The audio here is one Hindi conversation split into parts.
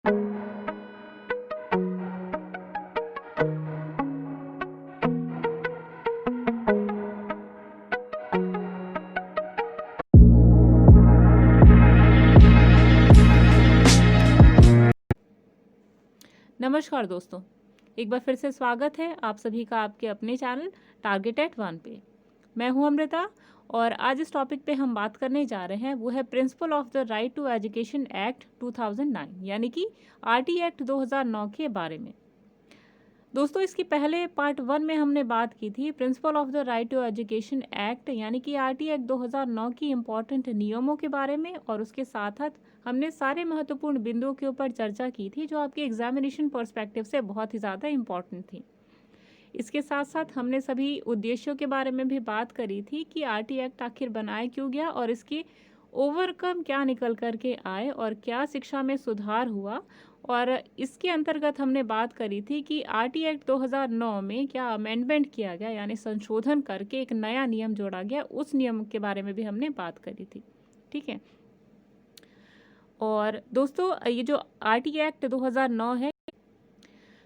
नमस्कार दोस्तों, एक बार फिर से स्वागत है आप सभी का आपके अपने चैनल टारगेट एट 1 पे। मैं हूं अमृता और आज इस टॉपिक पे हम बात करने जा रहे हैं वो है principle of the right to education act 2009 यानी कि आरटी एक्ट 2009 के बारे में। दोस्तों, इसके पहले पार्ट 1 में हमने बात की थी principle of the right to education act यानी कि आरटी एक्ट 2009 की इम्पॉर्टेंट नियमों के बारे में, और उसके साथ साथ हमने सारे महत्वपूर्ण बिंदुओं के ऊपर चर्चा की थी जो आपके एग्जामिनेशन पर्सपेक्टिव से बहुत ही ज़्यादा इम्पॉर्टेंट थी। इसके साथ साथ हमने सभी उद्देश्यों के बारे में भी बात करी थी कि आरटी एक्ट आखिर बनाया क्यों गया और इसके ओवरकम क्या निकल कर के आए और क्या शिक्षा में सुधार हुआ। और इसके अंतर्गत हमने बात करी थी कि आरटी एक्ट 2009 में क्या अमेंडमेंट किया गया यानी संशोधन करके एक नया नियम जोड़ा गया, उस नियम के बारे में भी हमने बात करी थी। ठीक है, और दोस्तों ये जो आरटी एक्ट 2009 है,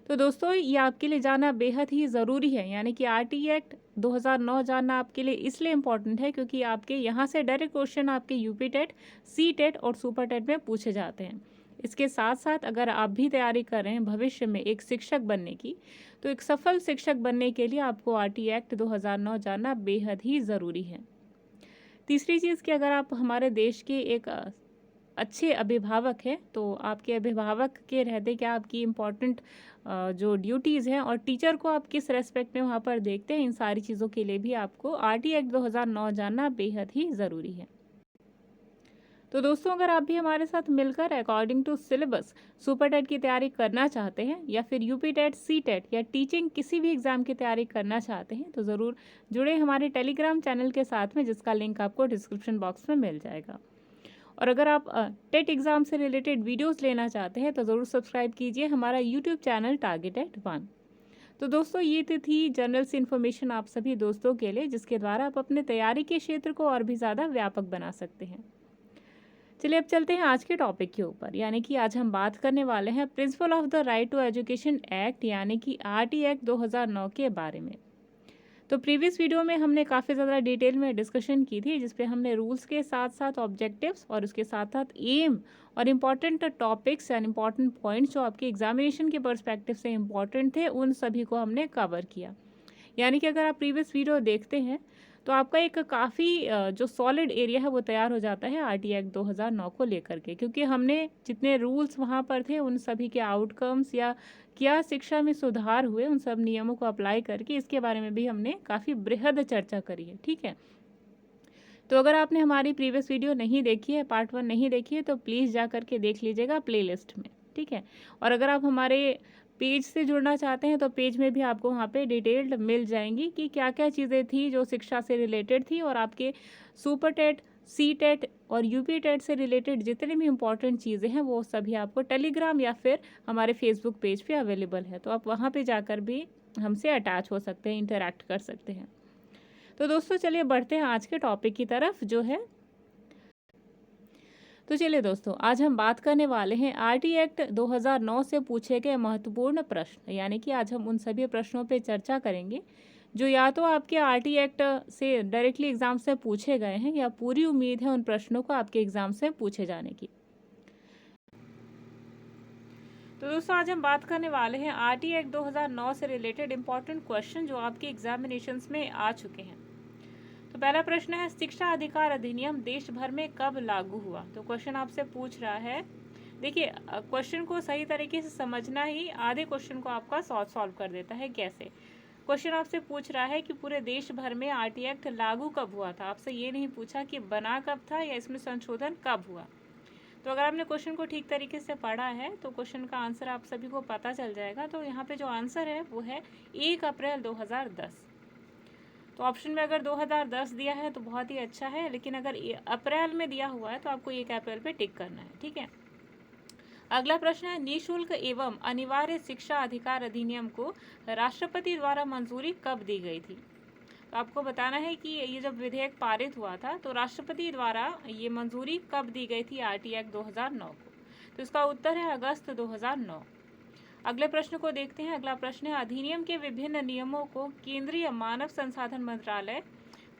तो दोस्तों ये आपके लिए जानना बेहद ही ज़रूरी है। यानी कि आरटी एक्ट 2009 जानना आपके लिए इसलिए इम्पॉर्टेंट है क्योंकि आपके यहाँ से डायरेक्ट क्वेश्चन आपके यूपी टेट, सी टेट और सुपर टेट में पूछे जाते हैं। इसके साथ साथ अगर आप भी तैयारी कर रहे हैं भविष्य में एक शिक्षक बनने की, तो एक सफल शिक्षक बनने के लिए आपको आरटी एक्ट 2009 जानना बेहद ही ज़रूरी है। तीसरी चीज़ कि अगर आप हमारे देश के एक अच्छे अभिभावक हैं, तो आपके अभिभावक के रहते क्या आपकी इम्पॉर्टेंट जो ड्यूटीज़ हैं और टीचर को आप किस रेस्पेक्ट में वहाँ पर देखते हैं, इन सारी चीज़ों के लिए भी आपको आरटी एक्ट 2009 जानना बेहद ही ज़रूरी है। तो दोस्तों, अगर आप भी हमारे साथ मिलकर according to syllabus super TET की तैयारी करना चाहते हैं या फिर यूपी टेट, सी टेट या टीचिंग किसी भी एग्ज़ाम की तैयारी करना चाहते हैं, तो ज़रूर जुड़े हमारे टेलीग्राम चैनल के साथ में, जिसका लिंक आपको डिस्क्रिप्शन बॉक्स में मिल जाएगा। और अगर आप टेट एग्ज़ाम से रिलेटेड वीडियोस लेना चाहते हैं तो ज़रूर सब्सक्राइब कीजिए हमारा यूट्यूब चैनल टारगेट एट 1। तो दोस्तों, ये तो थी जनरल सी इन्फॉर्मेशन आप सभी दोस्तों के लिए, जिसके द्वारा आप अपने तैयारी के क्षेत्र को और भी ज़्यादा व्यापक बना सकते हैं। चलिए अब चलते हैं आज के टॉपिक के ऊपर, यानी कि आज हम बात करने वाले हैं principle of the right to education act यानी कि आरटी एक्ट 2009 के बारे में। तो प्रीवियस वीडियो में हमने काफ़ी ज़्यादा डिटेल में डिस्कशन की थी, जिसपे हमने रूल्स के साथ साथ ऑब्जेक्टिव्स और उसके साथ साथ एम और important topics and important points जो आपके एग्जामिनेशन के पर्सपेक्टिव से इम्पॉर्टेंट थे, उन सभी को हमने कवर किया। यानी कि अगर आप प्रीवियस वीडियो देखते हैं तो आपका एक काफ़ी जो सॉलिड एरिया है वो तैयार हो जाता है आरटी एक्ट 2009 को लेकर के, क्योंकि हमने जितने रूल्स वहाँ पर थे उन सभी के आउटकम्स या क्या शिक्षा में सुधार हुए, उन सब नियमों को अप्लाई करके इसके बारे में भी हमने काफ़ी बृहद चर्चा करी है। ठीक है, तो अगर आपने हमारी प्रीवियस वीडियो नहीं देखी है, पार्ट 1 नहीं देखी है, तो प्लीज़ जा करके देख लीजिएगा प्लेलिस्ट में। ठीक है, और अगर आप हमारे पेज से जुड़ना चाहते हैं तो पेज में भी आपको वहाँ पे डिटेल्ड मिल जाएंगी कि क्या क्या चीज़ें थी जो शिक्षा से रिलेटेड थी, और आपके सुपर टेट, सी टेट और यूपी टेट से रिलेटेड जितनी भी इम्पॉर्टेंट चीज़ें हैं वो सभी आपको टेलीग्राम या फिर हमारे फेसबुक पेज पे अवेलेबल है, तो आप वहाँ पे जाकर भी हमसे अटैच हो सकते हैं, इंटरेक्ट कर सकते हैं। तो दोस्तों चलिए बढ़ते हैं आज के टॉपिक की तरफ जो है। तो चलिए दोस्तों, आज हम बात करने वाले हैं आरटी एक्ट 2009 से पूछे गए महत्वपूर्ण प्रश्न, यानी कि आज हम उन सभी प्रश्नों पे चर्चा करेंगे जो या तो आपके आरटी एक्ट से डायरेक्टली एग्जाम से पूछे गए हैं या पूरी उम्मीद है उन प्रश्नों को आपके एग्जाम से पूछे जाने की। तो दोस्तों, आज हम बात करने वाले हैं आरटी एक्ट 2009 से रिलेटेड इंपॉर्टेंट क्वेश्चन जो आपके एग्जामिनेशंस में आ चुके हैं। तो पहला प्रश्न है, शिक्षा अधिकार अधिनियम देश भर में कब लागू हुआ? तो क्वेश्चन आपसे पूछ रहा है, देखिए क्वेश्चन को सही तरीके से समझना ही आधे क्वेश्चन को आपका सॉल्व कर देता है। कैसे? क्वेश्चन आपसे पूछ रहा है कि पूरे देश भर में आरटी एक्ट लागू कब हुआ था, आपसे ये नहीं पूछा कि बना कब था या इसमें संशोधन कब हुआ। तो अगर आपने क्वेश्चन को ठीक तरीके से पढ़ा है तो क्वेश्चन का आंसर आप सभी को पता चल जाएगा। तो यहाँ पे जो आंसर है वो है 1 अप्रैल 2010। तो ऑप्शन में अगर 2010 दिया है तो बहुत ही अच्छा है, लेकिन अगर अप्रैल में दिया हुआ है तो आपको 1 अप्रैल पे टिक करना है। ठीक है, अगला प्रश्न है, निःशुल्क एवं अनिवार्य शिक्षा अधिकार अधिनियम को राष्ट्रपति द्वारा मंजूरी कब दी गई थी? तो आपको बताना है कि ये जब विधेयक पारित हुआ था तो राष्ट्रपति द्वारा ये मंजूरी कब दी गई थी आरटी एक्ट 2009 को। तो इसका उत्तर है अगस्त 2009। अगले प्रश्न को देखते हैं। अगला प्रश्न है, अधिनियम के विभिन्न नियमों को केंद्रीय मानव संसाधन मंत्रालय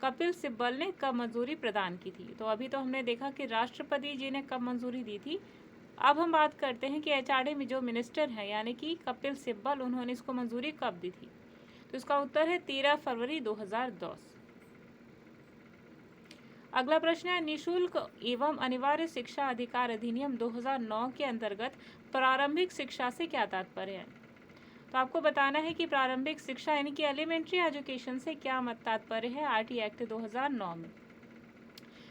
कपिल सिब्बल ने कब मंजूरी प्रदान की थी? तो अभी तो हमने देखा कि राष्ट्रपति जी ने कब मंजूरी दी थी। अब हम बात करते हैं कि एचआरडी में जो मिनिस्टर है यानी कि कपिल सिब्बल, उन्होंने इसको मंजूरी कब दी थी? तो इसका उत्तर है 13 फरवरी 2010। अगला प्रश्न है, निशुल्क एवं अनिवार्य शिक्षा अधिकार अधिनियम 2009 के अंतर्गत प्रारंभिक शिक्षा से क्या तात्पर्य है? तो आपको बताना है कि प्रारंभिक शिक्षा यानी कि एलिमेंट्री एजुकेशन से क्या तात्पर्य है आरटी एक्ट 2009 में।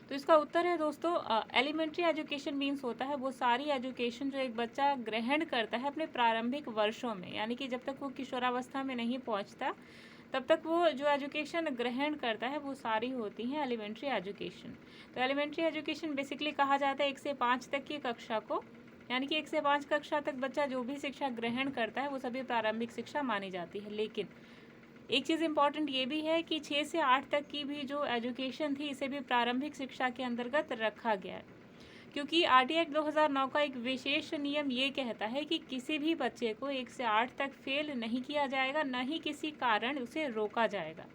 तो इसका उत्तर है दोस्तों, एलिमेंट्री एजुकेशन मीन्स होता है वो सारी एजुकेशन जो एक बच्चा ग्रहण करता है अपने प्रारंभिक वर्षों में, यानी कि जब तक वो किशोरावस्था में नहीं पहुंचता तब तक वो जो एजुकेशन ग्रहण करता है वो सारी होती हैं एलिमेंट्री एजुकेशन। तो एलिमेंट्री एजुकेशन बेसिकली कहा जाता है 1 से 5 तक की कक्षा को, यानी कि 1 से 5 कक्षा तक बच्चा जो भी शिक्षा ग्रहण करता है वो सभी प्रारंभिक शिक्षा मानी जाती है। लेकिन एक चीज़ इम्पॉर्टेंट ये भी है कि 6 से 8 तक की भी जो एजुकेशन थी इसे भी प्रारंभिक शिक्षा के अंतर्गत रखा गया है, क्योंकि आरटी एक्ट 2009 का एक विशेष नियम ये कहता है कि किसी भी बच्चे को 1 से 8 तक फेल नहीं किया जाएगा, न ही किसी कारण उसे रोका जाएगा।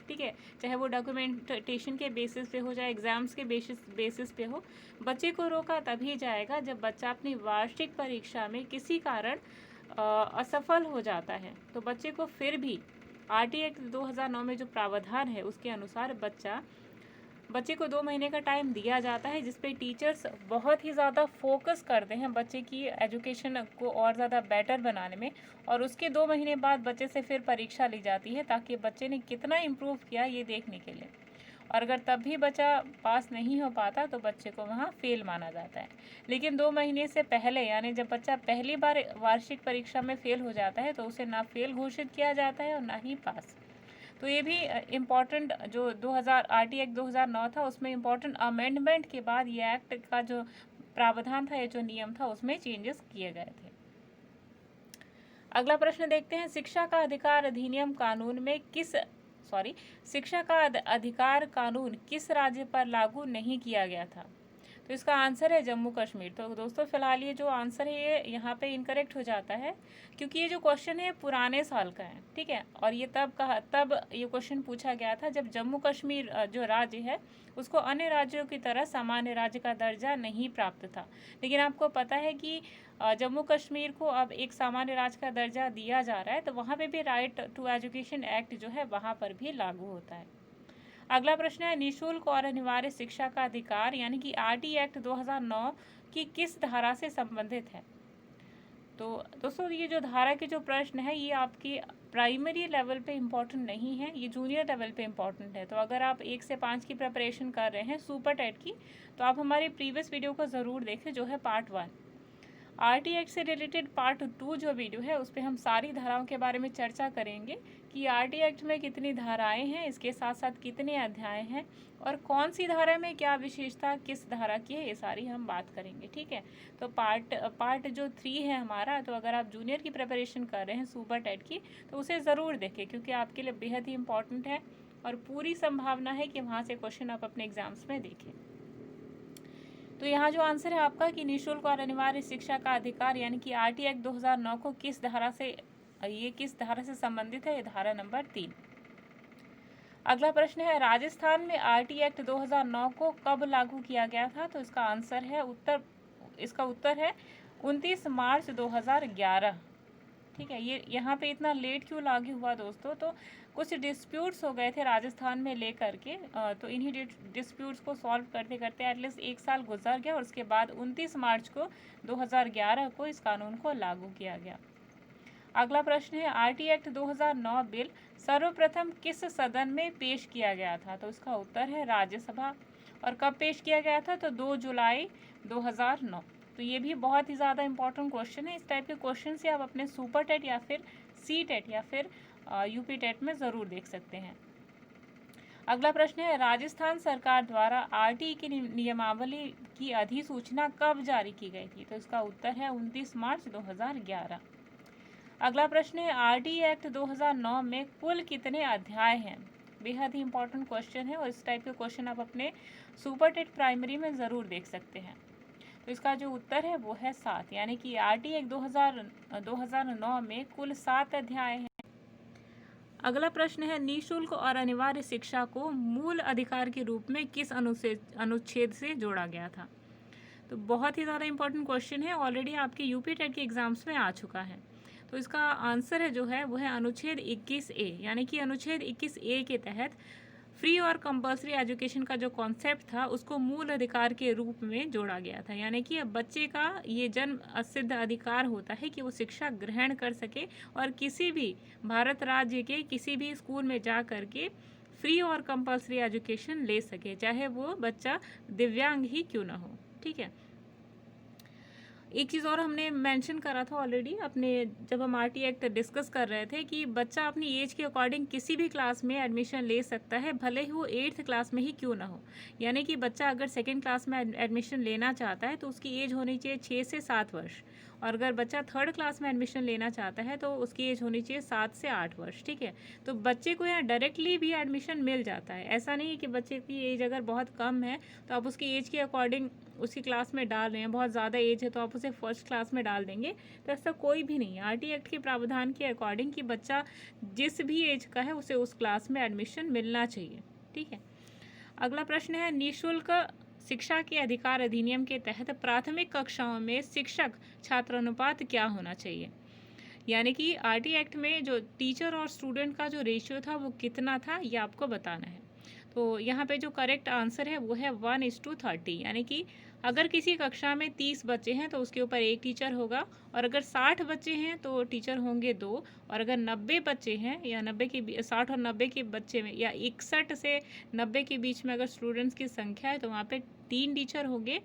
ठीक है, चाहे वो डॉक्यूमेंटेशन के बेसिस पे हो, चाहे एग्जाम्स के बेसिस पे हो, बच्चे को रोका तभी जाएगा जब बच्चा अपनी वार्षिक परीक्षा में किसी कारण असफल हो जाता है। तो बच्चे को फिर भी आरटी एक्ट 2009 में जो प्रावधान है उसके अनुसार बच्चे को 2 महीने का टाइम दिया जाता है, जिसपे टीचर्स बहुत ही ज़्यादा फोकस करते हैं बच्चे की एजुकेशन को और ज़्यादा बेटर बनाने में, और उसके 2 महीने बाद बच्चे से फिर परीक्षा ली जाती है ताकि बच्चे ने कितना इम्प्रूव किया ये देखने के लिए। और अगर तब भी बच्चा पास नहीं हो पाता तो बच्चे को वहाँ फेल माना जाता है। लेकिन 2 महीने से पहले यानी जब बच्चा पहली बार वार्षिक परीक्षा में फेल हो जाता है तो उसे ना फेल घोषित किया जाता है और ना ही पास। तो ये भी इम्पॉर्टेंट जो 2000 आरटी एक्ट 2009 था उसमें इम्पॉर्टेंट अमेंडमेंट के बाद ये एक्ट का जो प्रावधान था, ये जो नियम था उसमें चेंजेस किए गए थे। अगला प्रश्न देखते हैं, शिक्षा का अधिकार अधिनियम कानून में शिक्षा का अधिकार कानून किस राज्य पर लागू नहीं किया गया था? तो इसका आंसर है जम्मू कश्मीर। तो दोस्तों फिलहाल ये जो आंसर है ये यहाँ पे इनकरेक्ट हो जाता है, क्योंकि ये जो क्वेश्चन है पुराने साल का है। ठीक है, और ये तब ये क्वेश्चन पूछा गया था जब जम्मू कश्मीर जो राज्य है उसको अन्य राज्यों की तरह सामान्य राज्य का दर्जा नहीं प्राप्त था। लेकिन आपको पता है कि जम्मू कश्मीर को अब एक सामान्य राज्य का दर्जा दिया जा रहा है, तो वहाँ पे भी राइट टू एजुकेशन एक्ट जो है वहाँ पर भी लागू होता है। अगला प्रश्न है, निःशुल्क और अनिवार्य शिक्षा का अधिकार यानी कि आरटी एक्ट 2009 की किस धारा से संबंधित है? तो दोस्तों ये जो धारा के जो प्रश्न है ये आपके प्राइमरी लेवल पे इम्पॉर्टेंट नहीं है, ये जूनियर लेवल पे इम्पॉर्टेंट है। तो अगर आप 1 से 5 की प्रिपरेशन कर रहे हैं सुपर टेट की, तो आप हमारे प्रीवियस वीडियो को ज़रूर देखें जो है पार्ट 1। आरटी एक्ट से रिलेटेड पार्ट 2 जो वीडियो है उस पर हम सारी धाराओं के बारे में चर्चा करेंगे कि आरटी एक्ट में कितनी धाराएं हैं, इसके साथ साथ कितने अध्याय हैं और कौन सी धारा में क्या विशेषता किस धारा की है, ये सारी हम बात करेंगे। ठीक है, तो पार्ट जो 3 है हमारा, तो अगर आप जूनियर की प्रिपरेशन कर रहे हैं सुपर टेट की तो उसे ज़रूर देखें, क्योंकि आपके लिए बेहद ही इम्पॉर्टेंट है और पूरी संभावना है कि वहाँ से क्वेश्चन आप अपने एग्जाम्स में देखें। तो यहाँ जो आंसर है आपका कि निःशुल्क और अनिवार्य शिक्षा का अधिकार यानी कि आरटी एक्ट 2009 को किस धारा से संबंधित है? ये धारा नंबर 3। अगला प्रश्न है, राजस्थान में आरटी एक्ट 2009 को कब लागू किया गया था? तो इसका उत्तर है 29 मार्च 2011। ठीक है, ये यहाँ पे इतना लेट क्यों लागू हुआ दोस्तों? तो कुछ डिस्प्यूट्स हो गए थे राजस्थान में लेकर के, तो इन्हीं डिस्प्यूट्स को सॉल्व करते करते एटलीस्ट 1 साल गुजर गया और उसके बाद 29 मार्च को 2011 को इस कानून को लागू किया गया। अगला प्रश्न है, आरटी एक्ट 2009 बिल सर्वप्रथम किस सदन में पेश किया गया था? तो इसका उत्तर है राज्यसभा। और कब पेश किया गया था? तो 2 जुलाई 2009। तो ये भी बहुत ही ज़्यादा इंपॉर्टेंट क्वेश्चन है। इस टाइप के क्वेश्चन से आप अपने सुपर टेट या फिर सी टेट या फिर यूपी टेट में ज़रूर देख सकते हैं। अगला प्रश्न है, राजस्थान सरकार द्वारा आरटी की नियमावली की अधिसूचना कब जारी की गई थी? तो इसका उत्तर है 29 मार्च 2011। अगला प्रश्न है, आरटी एक्ट 2009 में कुल कितने अध्याय हैं? बेहद ही इंपॉर्टेंट क्वेश्चन है और इस टाइप के क्वेश्चन आप अपने सुपर टेट प्राइमरी में ज़रूर देख सकते हैं। तो इसका जो उत्तर है वो है 7, यानी कि आरटी एक्ट 2009 में कुल 7 अध्याय हैं। अगला प्रश्न है, निःशुल्क और अनिवार्य शिक्षा को मूल अधिकार के रूप में किस अनुच्छेद से जोड़ा गया था? तो बहुत ही ज़्यादा इंपॉर्टेंट क्वेश्चन है, ऑलरेडी आपके यूपी टेट के एग्जाम्स में आ चुका है। तो इसका आंसर है जो है वो है अनुच्छेद 21A, यानी कि अनुच्छेद 21A के तहत फ्री और कंपल्सरी एजुकेशन का जो कॉन्सेप्ट था उसको मूल अधिकार के रूप में जोड़ा गया था। यानी कि अब बच्चे का ये जन्म सिद्ध अधिकार होता है कि वो शिक्षा ग्रहण कर सके और किसी भी भारत राज्य के किसी भी स्कूल में जा कर के फ्री और कंपल्सरी एजुकेशन ले सके, चाहे वो बच्चा दिव्यांग ही क्यों ना हो। ठीक है, एक चीज़ और हमने मेंशन करा था ऑलरेडी अपने जब हम आरटी एक्ट डिस्कस कर रहे थे कि बच्चा अपनी एज के अकॉर्डिंग किसी भी क्लास में एडमिशन ले सकता है, भले ही वो 8th क्लास में ही क्यों ना हो। यानी कि बच्चा अगर 2nd क्लास में एडमिशन लेना चाहता है तो उसकी एज होनी चाहिए 6 से 7 वर्ष, और अगर बच्चा 3rd क्लास में एडमिशन लेना चाहता है तो उसकी एज होनी चाहिए 7 से 8 वर्ष। ठीक है, तो बच्चे को यहाँ डायरेक्टली भी एडमिशन मिल जाता है। ऐसा नहीं है कि बच्चे की एज अगर बहुत कम है तो आप उसकी एज के अकॉर्डिंग उसी क्लास में डाल रहे हैं, बहुत ज़्यादा एज है तो आप उसे 1st क्लास में डाल देंगे, तो ऐसा कोई भी नहीं है। आरटी एक्ट के प्रावधान के अकॉर्डिंग कि बच्चा जिस भी एज का है उसे उस क्लास में एडमिशन मिलना चाहिए। ठीक है, अगला प्रश्न है, निःशुल्क शिक्षा के अधिकार अधिनियम के तहत प्राथमिक कक्षाओं में शिक्षक छात्र अनुपात क्या होना चाहिए? यानी कि आरटी एक्ट में जो टीचर और स्टूडेंट का जो रेशियो था वो कितना था, ये आपको बताना है। तो यहाँ पे जो करेक्ट आंसर है वो है 1:30, यानी कि अगर किसी कक्षा में 30 बच्चे हैं तो उसके ऊपर 1 टीचर होगा, और अगर 60 बच्चे हैं तो टीचर होंगे 2, और अगर 90 बच्चे हैं या 60 और 90 के बच्चे में या 61 से 90 के बीच में अगर स्टूडेंट्स की संख्या है तो वहाँ पे 3 टीचर होंगे।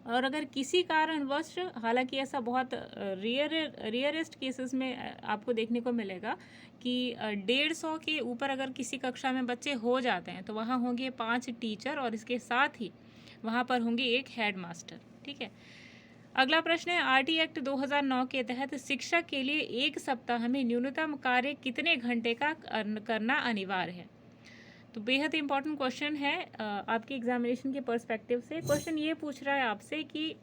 और अगर किसी कारणवश, हालांकि ऐसा बहुत रेयरेस्ट केसेस में आपको देखने को मिलेगा कि 150 के ऊपर अगर किसी कक्षा में बच्चे हो जाते हैं तो वहाँ होंगे 5 टीचर और इसके साथ ही वहाँ पर होंगे 1 हेड मास्टर। ठीक है, अगला प्रश्न है, आरटी एक्ट 2009 के तहत शिक्षक के लिए 1 सप्ताह में न्यूनतम कार्य कितने घंटे का करना अनिवार्य है? तो बेहद इंपॉर्टेंट क्वेश्चन है आपके एग्जामिनेशन के पर्सपेक्टिव से। क्वेश्चन ये पूछ रहा है आपसे कि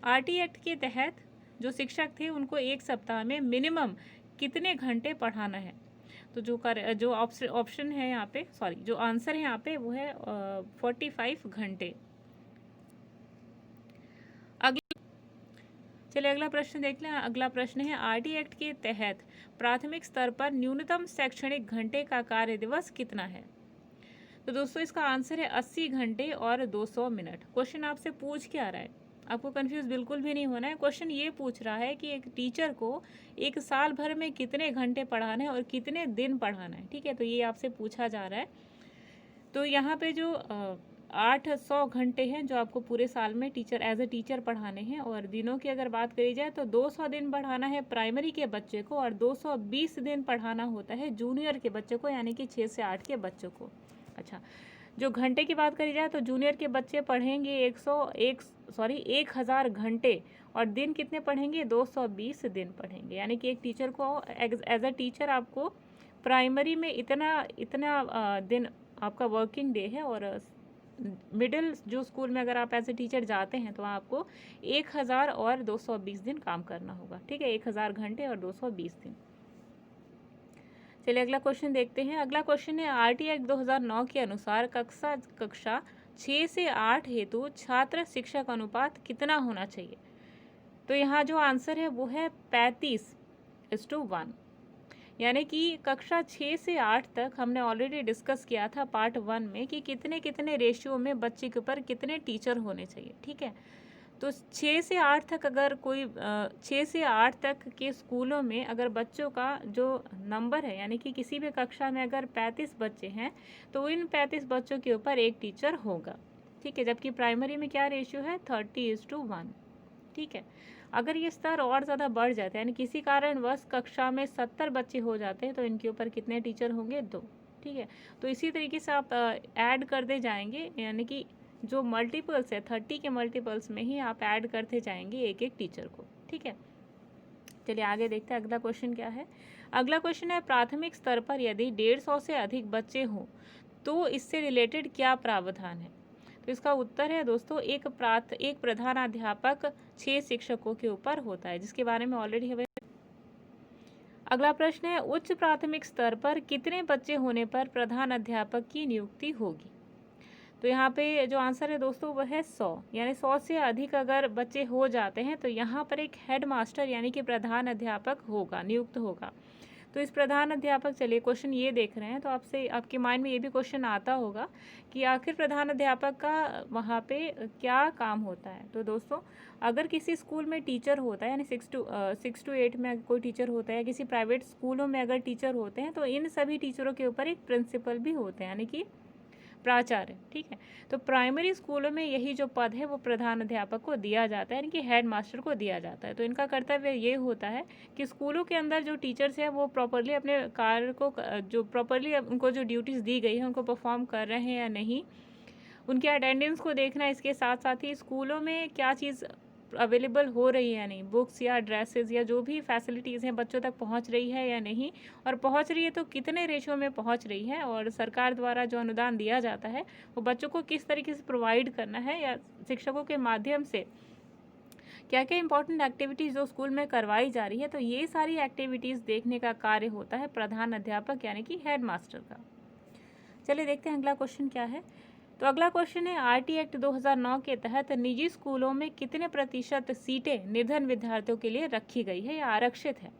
आरटी एक्ट के तहत जो शिक्षक थे उनको 1 सप्ताह में मिनिमम कितने घंटे पढ़ाना है? तो जो ऑप्शन है यहाँ पे, जो आंसर है यहाँ पे वो है 45 घंटे। चलिए अगला प्रश्न देख लें। अगला प्रश्न है, आरटी एक्ट के तहत प्राथमिक स्तर पर न्यूनतम शैक्षणिक घंटे का कार्य दिवस कितना है? तो दोस्तों इसका आंसर है 80 घंटे और 200 मिनट। क्वेश्चन आपसे पूछ क्या रहा है, आपको कंफ्यूज बिल्कुल भी नहीं होना है। क्वेश्चन ये पूछ रहा है कि एक टीचर को एक साल भर में कितने घंटे पढ़ाना है और कितने दिन पढ़ाना है। ठीक है, तो ये आपसे पूछा जा रहा है। तो यहाँ पे जो 800 घंटे हैं जो आपको पूरे साल में एज ए टीचर पढ़ाने हैं, और दिनों की अगर बात करी जाए तो 200 दिन पढ़ाना है प्राइमरी के बच्चे को और 220 दिन पढ़ाना होता है जूनियर के बच्चे को, यानी कि 6 से 8 के बच्चों को। अच्छा, जो घंटे की बात करी जाए तो जूनियर के बच्चे पढ़ेंगे 1000 घंटे, और दिन कितने पढ़ेंगे? 220 दिन पढ़ेंगे। यानी कि एक टीचर को एज अ टीचर आपको प्राइमरी में इतना दिन आपका वर्किंग डे है, और मिडिल जो स्कूल में अगर आप एज ए टीचर जाते हैं तो आपको 1000 और 220 दिन काम करना होगा। ठीक है, 1000 घंटे और 220 दिन। चलिए अगला क्वेश्चन देखते हैं। अगला क्वेश्चन है, आरटी एक्ट 2009 के अनुसार कक्षा 6 से 8 हेतु छात्र शिक्षक अनुपात कितना होना चाहिए? तो यहाँ जो आंसर है वो है 35:1। यानी कि कक्षा 6 से 8 तक हमने ऑलरेडी डिस्कस किया था पार्ट 1 में कि कितने कितने रेशियो में बच्चे के ऊपर कितने टीचर होने चाहिए। ठीक है, तो 6 से 8 तक अगर कोई 6 से 8 तक के स्कूलों में अगर बच्चों का जो नंबर है, यानी कि किसी भी कक्षा में अगर 35 बच्चे हैं तो इन 35 बच्चों के ऊपर 1 टीचर होगा। ठीक है, जबकि प्राइमरी में क्या रेशियो है? 30:1। ठीक है, अगर ये स्तर और ज़्यादा बढ़ जाता है, यानी किसी कारणवश कक्षा में 70 बच्चे हो जाते हैं तो इनके ऊपर कितने टीचर होंगे? 2। ठीक है, तो इसी तरीके से आप ऐड करते जाएंगे, यानी कि जो मल्टीपल्स है 30 के मल्टीपल्स में ही आप ऐड करते जाएंगे एक एक टीचर को। ठीक है, चलिए आगे देखते हैं अगला क्वेश्चन क्या है। अगला क्वेश्चन है, प्राथमिक स्तर पर यदि 150 से अधिक बच्चे हों तो इससे रिलेटेड क्या प्रावधान है? तो इसका उत्तर है दोस्तों एक प्रधानाध्यापक 6 शिक्षकों के ऊपर होता है, जिसके बारे में ऑलरेडी हमें। अगला प्रश्न है उच्च प्राथमिक स्तर पर कितने बच्चे होने पर प्रधान अध्यापक की नियुक्ति होगी? तो यहाँ पे जो आंसर है दोस्तों वह है 100, यानी 100 से अधिक अगर बच्चे हो जाते हैं तो यहाँ पर एक हेड मास्टर यानी कि प्रधान अध्यापक होगा, नियुक्त होगा। तो इस प्रधान अध्यापक, चलिए क्वेश्चन ये देख रहे हैं तो आपसे आपके माइंड में ये भी क्वेश्चन आता होगा कि आखिर प्रधान अध्यापक का वहाँ पे क्या काम होता है। तो दोस्तों अगर किसी स्कूल में टीचर होता है, यानी 6 to 8 में कोई टीचर होता है, किसी प्राइवेट स्कूलों में अगर टीचर होते हैं तो इन सभी टीचरों के ऊपर एक प्रिंसिपल भी होते हैं, यानी कि प्राचार्य। ठीक है, तो प्राइमरी स्कूलों में यही जो पद है वो प्रधान अध्यापक को दिया जाता है, यानी कि हेड मास्टर को दिया जाता है। तो इनका कर्तव्य ये होता है कि स्कूलों के अंदर जो टीचर्स हैं वो प्रॉपरली अपने कार्य को, जो प्रॉपरली उनको जो ड्यूटीज़ दी गई है उनको परफॉर्म कर रहे हैं या नहीं, उनके अटेंडेंस को देखना। इसके साथ साथ ही स्कूलों में क्या चीज़ अवेलेबल हो रही है या नहीं, बुक्स या ड्रेसेस या जो भी फैसिलिटीज़ हैं बच्चों तक पहुंच रही है या नहीं, और पहुंच रही है तो कितने रेशो में पहुंच रही है, और सरकार द्वारा जो अनुदान दिया जाता है वो बच्चों को किस तरीके से प्रोवाइड करना है, या शिक्षकों के माध्यम से क्या क्या इंपॉर्टेंट एक्टिविटीज़ जो स्कूल में करवाई जा रही है। तो ये सारी एक्टिविटीज़ देखने का कार्य होता है प्रधान अध्यापक यानी कि हेड मास्टर का। चलिए देखते हैं अगला क्वेश्चन क्या है। तो अगला क्वेश्चन है आरटी एक्ट 2009 के तहत निजी स्कूलों में कितने प्रतिशत सीटें निर्धन विद्यार्थियों के लिए रखी गई है या आरक्षित है?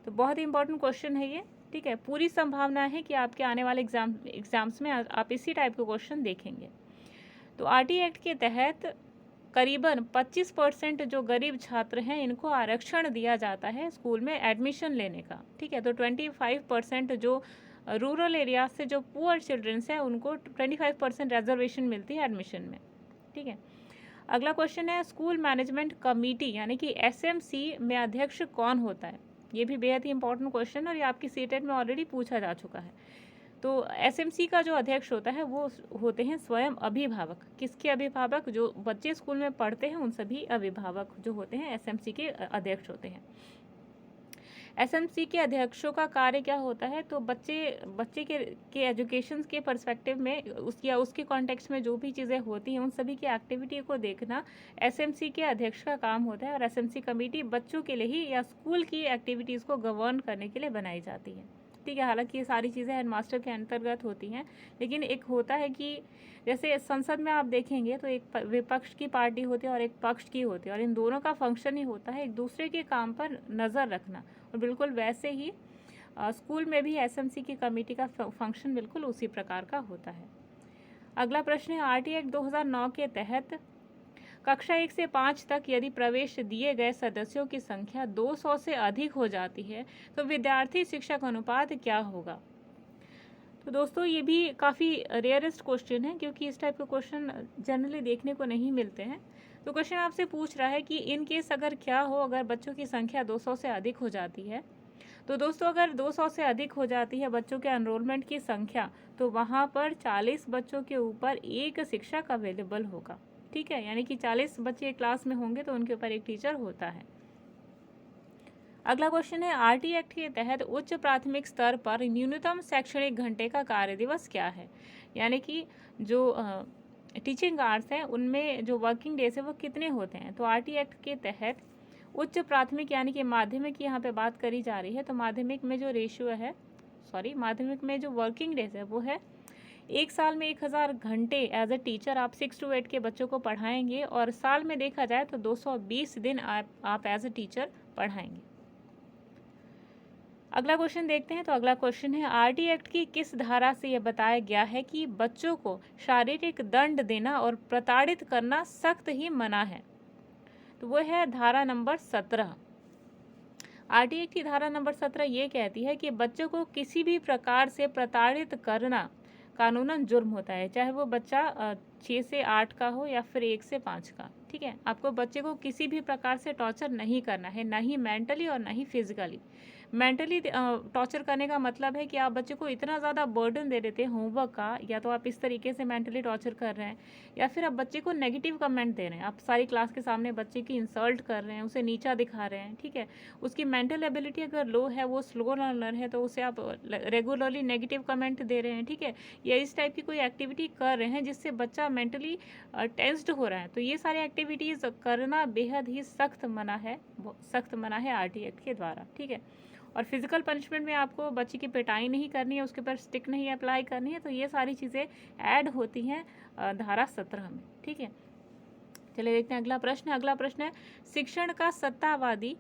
तो बहुत ही इंपॉर्टेंट क्वेश्चन है ये। ठीक है, पूरी संभावना है कि आपके आने वाले एग्जाम्स में आप इसी टाइप के क्वेश्चन देखेंगे। तो आरटी एक्ट के तहत करीबन 25% जो गरीब छात्र हैं इनको आरक्षण दिया जाता है स्कूल में एडमिशन लेने का। ठीक है, तो 25% जो रूरल एरिया से जो पुअर चिल्ड्रंस हैं उनको 25% रिजर्वेशन मिलती है एडमिशन में। ठीक है, अगला क्वेश्चन है स्कूल मैनेजमेंट कमेटी यानी कि एसएमसी में अध्यक्ष कौन होता है? ये भी बेहद ही इंपॉर्टेंट क्वेश्चन और ये आपकी सीटेट में ऑलरेडी पूछा जा चुका है। तो एसएमसी का जो अध्यक्ष होता है वो होते हैं स्वयं अभिभावक। किसके अभिभावक? जो बच्चे स्कूल में पढ़ते हैं उन सभी अभिभावक जो होते हैं एसएमसी के अध्यक्ष होते हैं। एसएमसी के अध्यक्षों का कार्य क्या होता है? तो बच्चे के एजुकेशन के पर्सपेक्टिव में उसके कॉन्टेक्स्ट में जो भी चीज़ें होती हैं उन सभी की एक्टिविटी को देखना एसएमसी के अध्यक्ष का काम होता है। और एसएमसी कमेटी बच्चों के लिए ही या स्कूल की एक्टिविटीज़ को गवर्न करने के लिए बनाई जाती है। ठीक है, हालांकि ये सारी चीज़ें हेडमास्टर के अंतर्गत होती हैं, लेकिन एक होता है कि जैसे संसद में आप देखेंगे तो एक विपक्ष की पार्टी होती है और एक पक्ष की होती है, और इन दोनों का फंक्शन ही होता है एक दूसरे के काम पर नज़र रखना। और बिल्कुल वैसे ही स्कूल में भी एसएमसी की कमेटी का फंक्शन बिल्कुल उसी प्रकार का होता है। अगला प्रश्न है आरटी एक्ट 2009 के तहत कक्षा 1 से 5 तक यदि प्रवेश दिए गए सदस्यों की संख्या 200 से अधिक हो जाती है तो विद्यार्थी शिक्षक अनुपात क्या होगा? तो दोस्तों ये भी काफ़ी रेयरेस्ट क्वेश्चन है क्योंकि इस टाइप के क्वेश्चन जनरली देखने को नहीं मिलते हैं। तो क्वेश्चन आपसे पूछ रहा है कि इन केस अगर क्या हो अगर बच्चों की संख्या 200 से अधिक हो जाती है। तो दोस्तों अगर 200 से अधिक हो जाती है बच्चों के एनरोलमेंट की संख्या तो वहाँ पर 40 बच्चों के ऊपर एक शिक्षक अवेलेबल होगा। ठीक है, यानी कि 40 बच्चे क्लास में होंगे तो उनके ऊपर एक टीचर होता है। अगला क्वेश्चन है आरटी एक्ट के तहत उच्च प्राथमिक स्तर पर न्यूनतम शैक्षणिक घंटे का कार्य दिवस क्या है? यानी कि जो टीचिंग आवर्स हैं उनमें जो वर्किंग डेज है वो कितने होते हैं? तो आरटी एक्ट के तहत उच्च प्राथमिक यानी कि माध्यमिक की यहाँ पे बात करी जा रही है। तो माध्यमिक में जो रेशियो है माध्यमिक में जो वर्किंग डेज है वो है एक साल में 1000 घंटे एज ए टीचर आप 6 to 8 के बच्चों को पढ़ाएंगे, और साल में देखा जाए तो 220 दिन आप एज ए टीचर पढ़ाएंगे। अगला क्वेश्चन देखते हैं। तो अगला क्वेश्चन है आरटी एक्ट की किस धारा से यह बताया गया है कि बच्चों को शारीरिक दंड देना और प्रताड़ित करना सख्त ही मना है? तो वो है धारा नंबर 17। आरटी एक्ट की धारा नंबर 17 ये कहती है कि बच्चों को किसी भी प्रकार से प्रताड़ित करना कानूनन जुर्म होता है, चाहे वो बच्चा 6 से 8 का हो या फिर 1 से 5 का। ठीक है, आपको बच्चे को किसी भी प्रकार से टॉर्चर नहीं करना है, ना ही मेंटली और ना ही फिजिकली। मेंटली टॉर्चर करने का मतलब है कि आप बच्चे को इतना ज़्यादा बर्डन दे देते हैं होमवर्क का, या तो आप इस तरीके से मेंटली टॉर्चर कर रहे हैं, या फिर आप बच्चे को नेगेटिव कमेंट दे रहे हैं, आप सारी क्लास के सामने बच्चे की इंसल्ट कर रहे हैं, उसे नीचा दिखा रहे हैं, ठीक है। उसकी मेंटल एबिलिटी अगर लो है, वो स्लो लर्नर है, तो उसे आप रेगुलरली नेगेटिव कमेंट दे रहे हैं, ठीक है, या इस टाइप की कोई एक्टिविटी कर रहे हैं जिससे बच्चा मेंटली टेंस्ड हो रहा है, तो ये सारी एक्टिविटीज़ करना बेहद ही सख्त मना है, सख्त मना है आरटी एक्ट के द्वारा, ठीक है। और फिजिकल पनिशमेंट में आपको बच्चे की पिटाई नहीं करनी है, उसके ऊपर स्टिक नहीं अप्लाई करनी है, तो ये सारी चीज़ें ऐड होती हैं धारा 17 में, ठीक है। चलिए देखते हैं अगला प्रश्न। अगला प्रश्न है, शिक्षण का सत्तावादी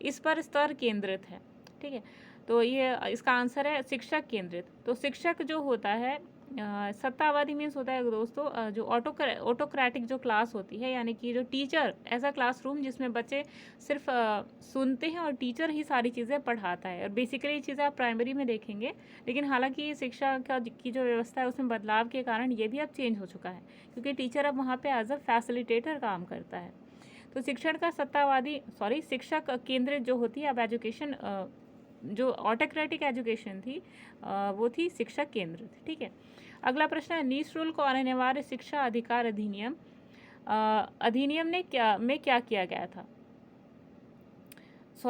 इस पर स्तर केंद्रित है, ठीक है। तो ये इसका आंसर है शिक्षक केंद्रित। तो शिक्षक जो होता है सत्तावादी मीन्स होता है दोस्तों जो ऑटोक्रेटिक जो क्लास होती है, यानी कि जो टीचर, ऐसा क्लासरूम जिसमें बच्चे सिर्फ सुनते हैं और टीचर ही सारी चीज़ें पढ़ाता है। और बेसिकली ये चीज़ें आप प्राइमरी में देखेंगे, लेकिन हालांकि शिक्षा की जो व्यवस्था है उसमें बदलाव के कारण ये भी अब चेंज हो चुका है, क्योंकि टीचर अब वहाँ पर एज अ फैसिलिटेटर काम करता है। तो शिक्षण का सत्तावादी शिक्षक केंद्रित जो होती है अब एजुकेशन, जो ऑटोक्रेटिक एजुकेशन थी वो थी शिक्षक केंद्रित, ठीक है। अगला प्रश्न है, निःशुल्क और अनिवार्य शिक्षा अधिकार अधिनियम अधिनियम ने क्या किया गया था?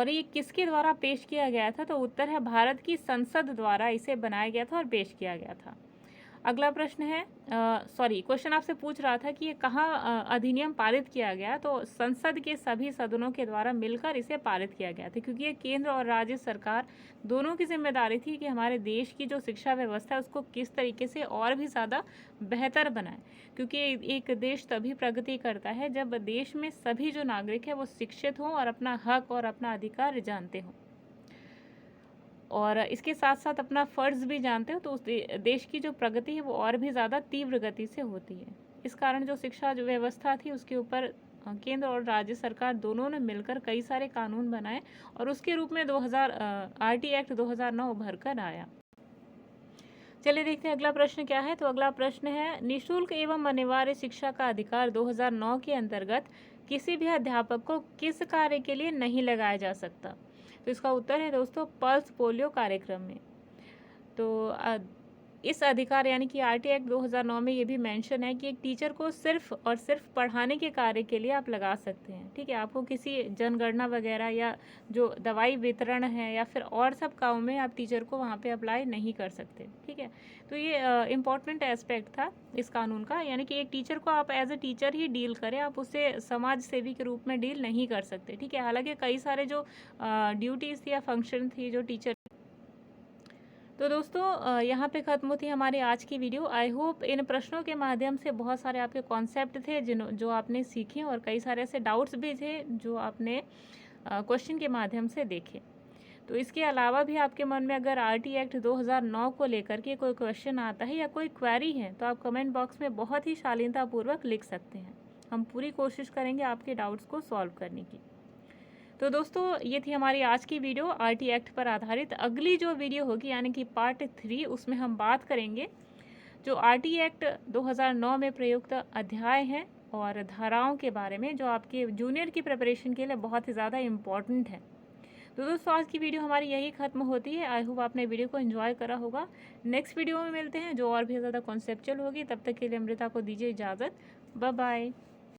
ये किसके द्वारा पेश किया गया था? तो उत्तर है भारत की संसद द्वारा इसे बनाया गया था और पेश किया गया था। अगला प्रश्न है, क्वेश्चन आपसे पूछ रहा था कि ये कहाँ अधिनियम पारित किया गया, तो संसद के सभी सदनों के द्वारा मिलकर इसे पारित किया गया था, क्योंकि ये केंद्र और राज्य सरकार दोनों की जिम्मेदारी थी कि हमारे देश की जो शिक्षा व्यवस्था है उसको किस तरीके से और भी ज़्यादा बेहतर बनाए, क्योंकि एक देश तभी प्रगति करता है जब देश में सभी जो नागरिक है वो शिक्षित हों और अपना हक और अपना अधिकार जानते हों, और इसके साथ साथ अपना फ़र्ज़ भी जानते हो, तो उस देश की जो प्रगति है वो और भी ज़्यादा तीव्र गति से होती है। इस कारण जो शिक्षा जो व्यवस्था थी उसके ऊपर केंद्र और राज्य सरकार दोनों ने मिलकर कई सारे कानून बनाए, और उसके रूप में आरटी एक्ट 2009 उभर कर आया। चलिए देखते हैं अगला प्रश्न क्या है। तो अगला प्रश्न है, निःशुल्क एवं अनिवार्य शिक्षा का अधिकार 2009 के अंतर्गत किसी भी अध्यापक को किस कार्य के लिए नहीं लगाया जा सकता? तो इसका उत्तर है दोस्तों पल्स पोलियो कार्यक्रम में। तो इस अधिकार यानी कि आरटी एक्ट 2009 में ये भी मेंशन है कि एक टीचर को सिर्फ और सिर्फ पढ़ाने के कार्य के लिए आप लगा सकते हैं, ठीक है। आपको किसी जनगणना वगैरह या जो दवाई वितरण है या फिर और सब काम में आप टीचर को वहाँ पे अप्लाई नहीं कर सकते, ठीक है। तो ये इम्पॉर्टेंट एस्पेक्ट था इस कानून का, यानी कि एक टीचर को आप एज ए टीचर ही डील करें, आप उसे समाज सेवी के रूप में डील नहीं कर सकते, ठीक है। हालांकि कई सारे जो ड्यूटीज़ थी या फंक्शन थी जो टीचर। तो दोस्तों यहाँ पे ख़त्म होती है हमारी आज की वीडियो। आई होप इन प्रश्नों के माध्यम से बहुत सारे आपके कॉन्सेप्ट थे जो आपने सीखे, और कई सारे ऐसे डाउट्स भी थे जो आपने क्वेश्चन के माध्यम से देखे। तो इसके अलावा भी आपके मन में अगर आरटी एक्ट 2009 को लेकर के कोई क्वेश्चन आता है या कोई क्वेरी है, तो आप कमेंट बॉक्स में बहुत ही शालीनतापूर्वक लिख सकते हैं। हम पूरी कोशिश करेंगे आपके डाउट्स को सॉल्व करने की। तो दोस्तों ये थी हमारी आज की वीडियो आरटी एक्ट पर आधारित। अगली जो वीडियो होगी यानी कि पार्ट 3, उसमें हम बात करेंगे जो आरटी एक्ट 2009 में प्रयुक्त अध्याय हैं और धाराओं के बारे में, जो आपके जूनियर की प्रिपरेशन के लिए बहुत ही ज़्यादा इम्पॉर्टेंट है। तो दोस्तों आज की वीडियो हमारी यही खत्म होती है। आई होप आपने वीडियो को एंजॉय करा होगा। नेक्स्ट वीडियो में मिलते हैं जो और भी ज़्यादा कॉन्सेप्चुअल होगी। तब तक के लिए अमृता को दीजिए इजाज़त। Bye bye.